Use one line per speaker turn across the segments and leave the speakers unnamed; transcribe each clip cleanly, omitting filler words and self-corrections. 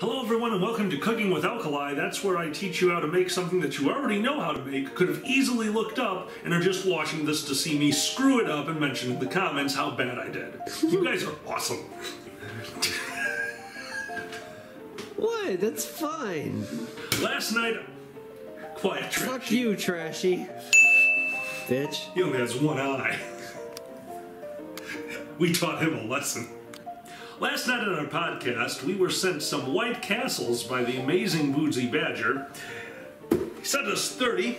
Hello everyone and welcome to Cooking with Alkali. That's where I teach you how to make something that you already know how to make, could have easily looked up, and are just watching this to see me screw it up and mention in the comments how bad I did. You guys are awesome.
What? That's fine.
Last night, quiet Trashy.
Fuck you, Trashy. Bitch.
He only has one eye. We taught him a lesson. Last night on our podcast, we were sent some White Castles by the amazing Boozy Badger. He sent us 30.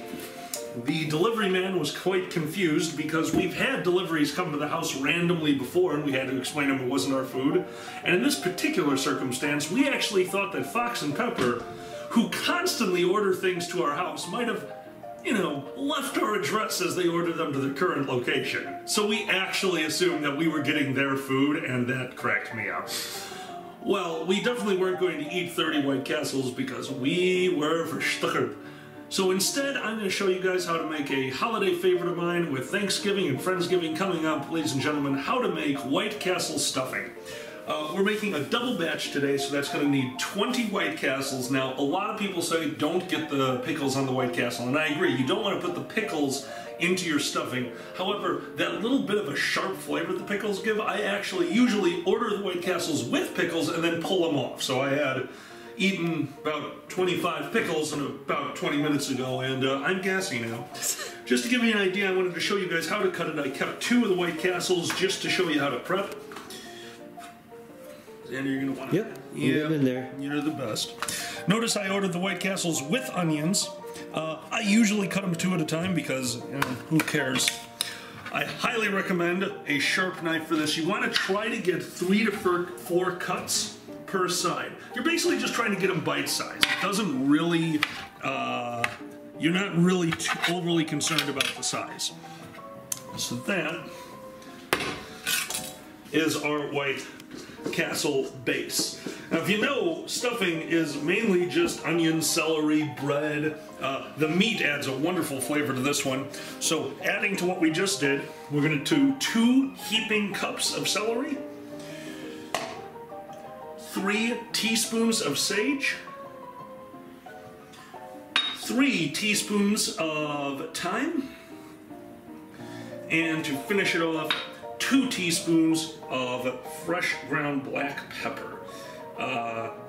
The delivery man was quite confused because we've had deliveries come to the house randomly before and we had to explain to him it wasn't our food. And in this particular circumstance, we actually thought that Fox and Pepper, who constantly order things to our house, might have, left our address as they ordered them to their current location. So we actually assumed that we were getting their food, and that cracked me up. Well, we definitely weren't going to eat 30 White Castles because we were verstuckerd. So instead, I'm going to show you guys how to make a holiday favorite of mine with Thanksgiving and Friendsgiving coming up, ladies and gentlemen, how to make White Castle stuffing. We're making a double batch today, so that's going to need 20 White Castles. Now, a lot of people say don't get the pickles on the White Castle, and I agree. You don't want to put the pickles into your stuffing. However, that little bit of a sharp flavor the pickles give, I actually usually order the White Castles with pickles and then pull them off. So I had eaten about 25 pickles about 20 minutes ago, and I'm gassy now. Just to give you an idea, I wanted to show you guys how to cut it. I kept 2 of the White Castles just to show you how to prep. And you're going to want to...
Yep, yeah, in there.
You're the best. Notice I ordered the White Castles with onions. I usually cut them 2 at a time because, who cares? I highly recommend a sharp knife for this. You want to try to get 3 to 4 cuts per side. You're basically just trying to get them bite-sized. It doesn't really... you're not really overly concerned about the size. So that is our White Castle base. Now, if you know, stuffing is mainly just onions, celery, bread. The meat adds a wonderful flavor to this one. So, adding to what we just did, we're going to do 2 heaping cups of celery, 3 teaspoons of sage, 3 teaspoons of thyme, and to finish it off, 2 teaspoons of fresh ground black pepper.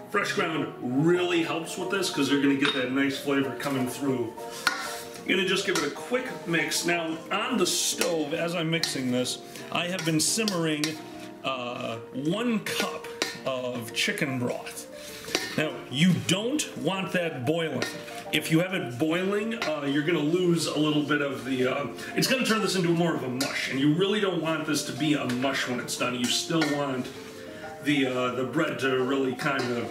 Fresh ground really helps with this because you're going to get that nice flavor coming through. I'm going to just give it a quick mix. Now, on the stove, as I'm mixing this, I have been simmering 1 cup of chicken broth. Now, you don't want that boiling. If you have it boiling, you're going to lose a little bit of the... it's going to turn this into more of a mush, and you really don't want this to be a mush when it's done. You still want the bread to really kind of...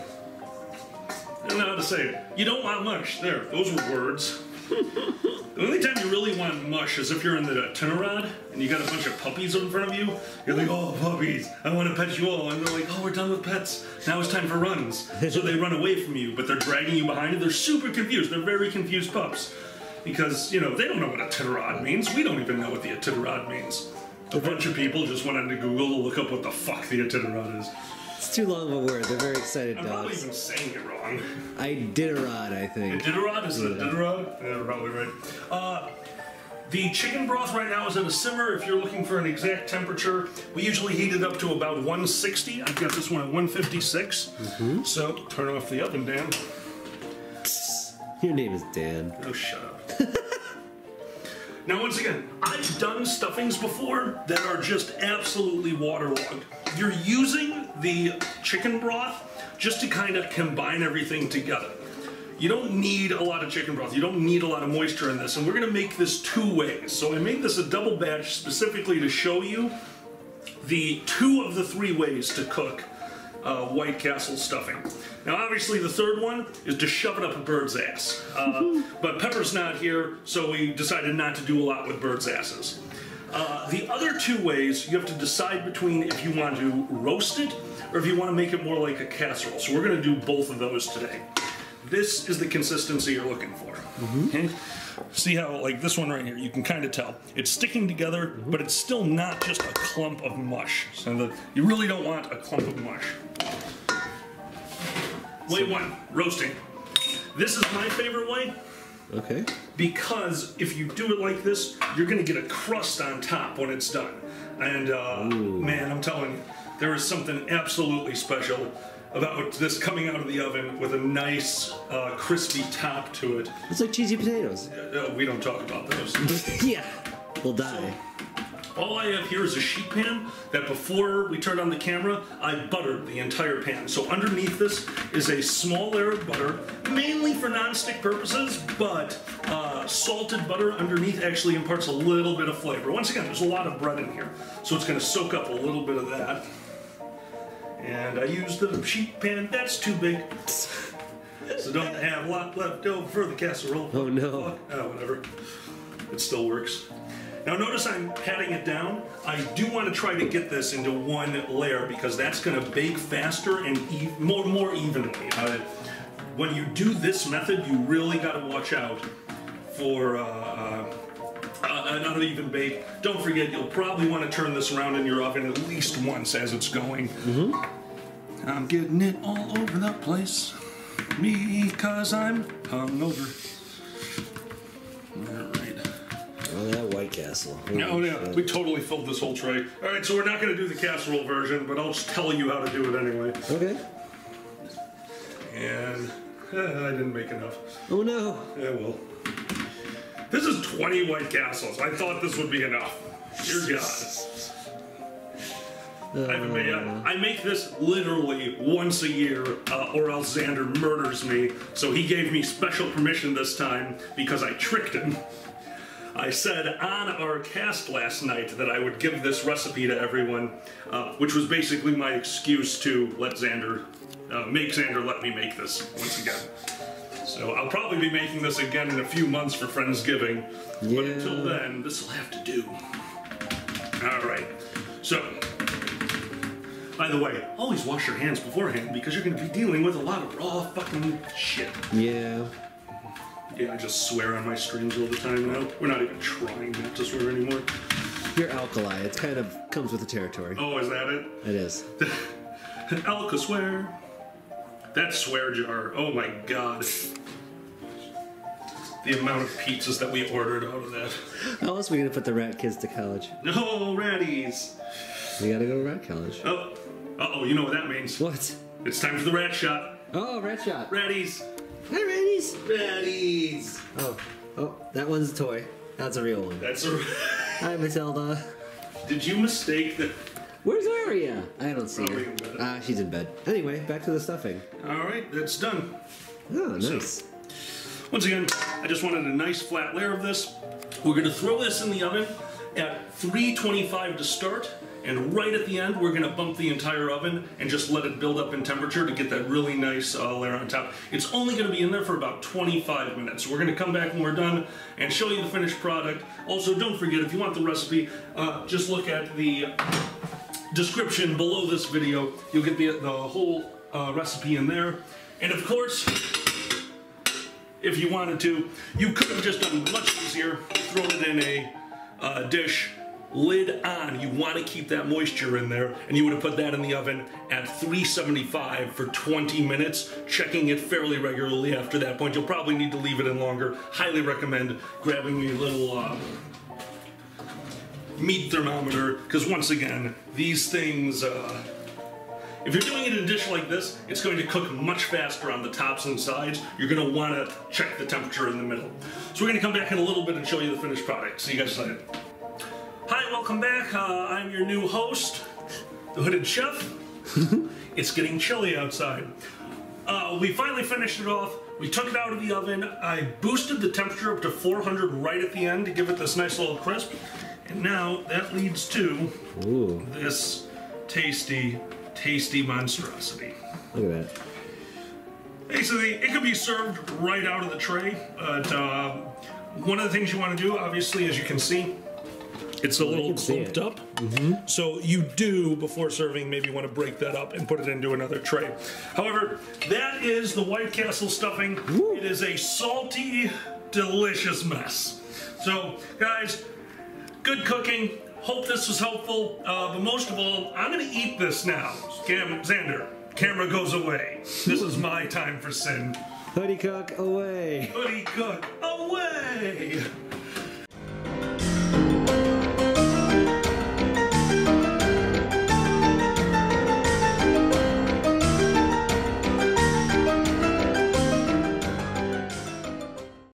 I don't know how to say it. You don't want mush. There, those were words. The only time you really want mush is if you're in the Tunarad and you got a bunch of puppies in front of you. You're like, oh, puppies, I want to pet you all. And they're like, oh, we're done with pets. Now it's time for runs. So they run away from you, but they're dragging you behind you. They're super confused. They're very confused pups. Because, they don't know what a Tunarad means. We don't even know what the Tunarad means. A bunch of people just went onto Google to look up what the fuck the Tunarad is.
It's too long of a word. They're very excited dogs.
I'm probably even saying it wrong.
Iditarod, I think.
Iditarod? Is it Iditarod? Yeah, probably right. The chicken broth right now is at a simmer. If you're looking for an exact temperature, we usually heat it up to about 160. I've got this one at 156. So, turn off the oven, Dan.
Your name is Dan.
Oh, shut up. Now, once again, I've done stuffings before that are just absolutely waterlogged. You're using the chicken broth just to kind of combine everything together. You don't need a lot of chicken broth. You don't need a lot of moisture in this, and we're going to make this 2 ways. So I made this a double batch specifically to show you the 2 of the 3 ways to cook White Castle stuffing. Now, obviously, the 3rd one is to shove it up a bird's ass. But Pepper's not here, so we decided not to do a lot with birds' asses. The other 2 ways, you have to decide between if you want to roast it or if you want to make it more like a casserole. So we're going to do both of those today. This is the consistency you're looking for. Okay? See how, like this one right here, you can kind of tell. It's sticking together, but it's still not just a clump of mush. So you really don't want a clump of mush. Way one, roasting. This is my favorite way.
Okay.
Because if you do it like this, you're gonna get a crust on top when it's done. And man, I'm telling you, there is something absolutely special about this coming out of the oven with a nice crispy top to it.
It's like cheesy potatoes.
We don't talk about those.
Yeah, we'll die.
All I have here is a sheet pan that before we turned on the camera, I buttered the entire pan. So underneath this is a small layer of butter, mainly for non-stick purposes, but salted butter underneath actually imparts a little bit of flavor. Once again, there's a lot of bread in here, so it's gonna soak up a little bit of that. And I used the sheet pan, that's too big. So don't have a lot left over for the casserole.
Oh no.
Whatever, it still works. Now notice I'm patting it down. I do want to try to get this into one layer because that's going to bake faster and more evenly. When you do this method, you really got to watch out for an uneven bake. Don't forget, you'll probably want to turn this around in your oven at least once as it's going. Mm-hmm. I'm getting it all over the place because I'm hungover.
Oh, that White Castle.
Oh yeah, we totally filled this whole tray. All right, so we're not going to do the casserole version, but I'll just tell you how to do it anyway.
Okay.
And I didn't make enough.
Oh no.
Yeah, well. This is 20 White Castles. I thought this would be enough. Dear God. I make this literally once a year, or else Xander murders me. So he gave me special permission this time because I tricked him. I said on our cast last night that I would give this recipe to everyone, which was basically my excuse to let Xander, make Xander let me make this once again. So I'll probably be making this again in a few months for Friendsgiving, but until then, this will have to do. All right, so, by the way, always wash your hands beforehand because you're going to be dealing with a lot of raw fucking shit.
Yeah.
Yeah, I just swear on my streams all the time now. We're not even trying not to swear anymore.
You're Alkali. It kind of comes with the territory.
Oh, is that it?
It is.
Alka swear. That swear jar. Oh my God. The amount of pizzas that we ordered out of that.
How else are we going to put the rat kids to college?
No, ratties.
We got to go to rat college.
Oh. Uh-oh, you know what that means.
What?
It's time for the rat shot.
Oh, rat shot.
Ratties.
Hi, ratties.
Ratties.
Oh, that one's a toy. That's a real one.
That's a...
Hi, Matilda.
Did you mistake that?
Where's Aria? I don't see
Probably
her.
in bed.
She's in bed. Anyway, back to the stuffing.
All right, that's done.
Oh, nice.
So, once again, I just wanted a nice flat layer of this. We're going to throw this in the oven at 325 to start, and right at the end, we're going to bump the entire oven and just let it build up in temperature to get that really nice layer on top. It's only going to be in there for about 25 minutes. So we're going to come back when we're done and show you the finished product. Also, don't forget, if you want the recipe, just look at the description below this video. You'll get the whole recipe in there. And of course, if you wanted to, you could have just done much easier, thrown it in a dish, lid on. You want to keep that moisture in there, and you would have put that in the oven at 375 for 20 minutes, checking it fairly regularly after that point. You'll probably need to leave it in longer. Highly recommend grabbing a little meat thermometer, because once again, these things, if you're doing it in a dish like this, it's going to cook much faster on the tops and sides. You're going to want to check the temperature in the middle. So we're going to come back in a little bit and show you the finished product. See you guys later. Hi, welcome back. I'm your new host, the Hooded Chef. It's getting chilly outside. We finally finished it off. We took it out of the oven. I boosted the temperature up to 400 right at the end to give it this nice little crisp. And now that leads to this tasty, tasty monstrosity.
Look at that.
Basically, it could be served right out of the tray. But one of the things you want to do, obviously, as you can see, it's a little clumped up. Mm-hmm. So you do, before serving, maybe want to break that up and put it into another tray. However, that is the White Castle stuffing. Woo. It is a salty, delicious mess. So, guys, good cooking. Hope this was helpful. But most of all, I'm going to eat this now. Xander, Camera goes away. This is my time for sin.
Hoodie cook away.
Hoodie cook away.